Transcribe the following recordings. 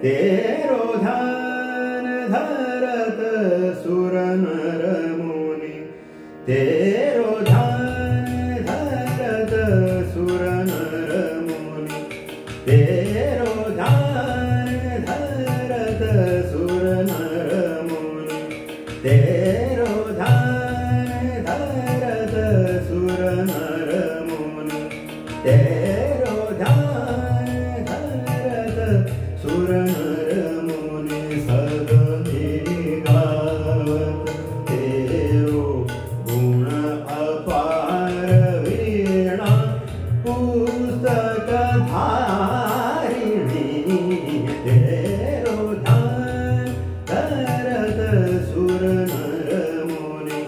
तेरो ध्यान धरत सुर नर मुनि, तेरो ध्यान धरत सुर नर मुनि, तेरो ध्यान धरत सुर नर मुनि, तेरो ध्यान धरत सुर नर मुनि, तेरो ध्यान धरत सुर नर मुनि, सब गावत तेरो गुण अपार, वीणा पुस्तक धारिणी, तेरो ध्यान धरत सुर नर मुनि,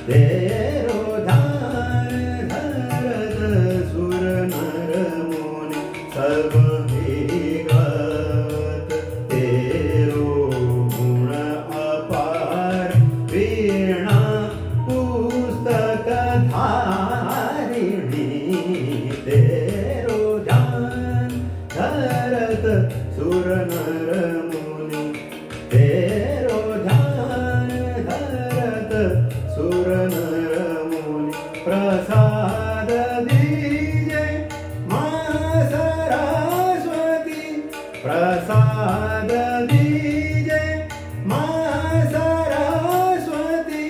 तेरो ध्यान धरत सुर नर मुनि, सब गावत तेरो गुण अपार, वीणा पुस्तक धारिणी, तेरो ध्यान धरत सुर नर मुनि, तेरो ध्यान धरत सुर नर मुनि, प्रसाद दीजे मां सरस्वती, प्रसाद दीजे मां सरस्वती,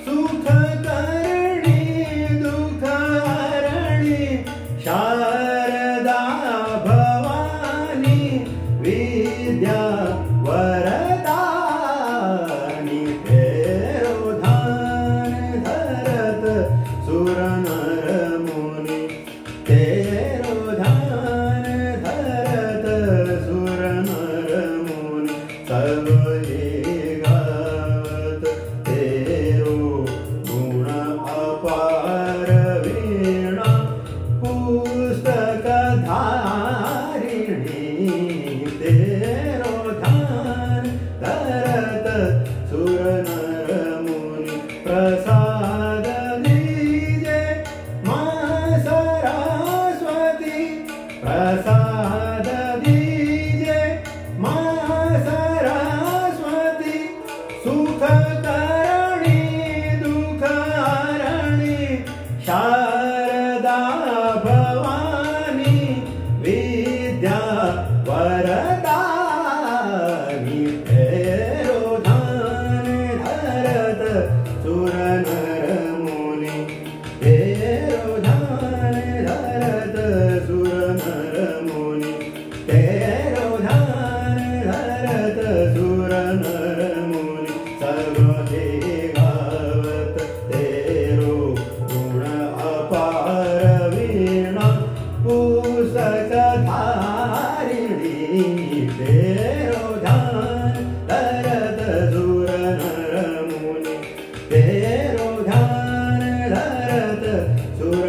सुख करणी दुख हरणी, शारदा भवानी विद्या वरदानी, तेरो ध्यान धरत सुर नर मुनि, तेरो ध्यान धरत सुर नर मुनि, सब गावत तेरो गुण अपार, वीणा पुस्तक धारिणी, तेरो ध्यान धरत सुर नर मुनि, प्रसाद दीजे मां सरस्वती, प्रसाद दीजे मां सरस्वती, सुख करणी दुख हरणी, शारदा भवानी विद्या वरदानी, तेरो ध्यान धरत सुर नर मुनि, तेरो ध्यान धरत सुर नर मुनि, तेरो ध्यान धरत सुर नर मुनि, सब गावत तेरो गुण अपार, वीणा पुस्तक धारिणी, तेरो ध्यान धरत सुर नर मुनि, तेरो ध्यान धरत सुर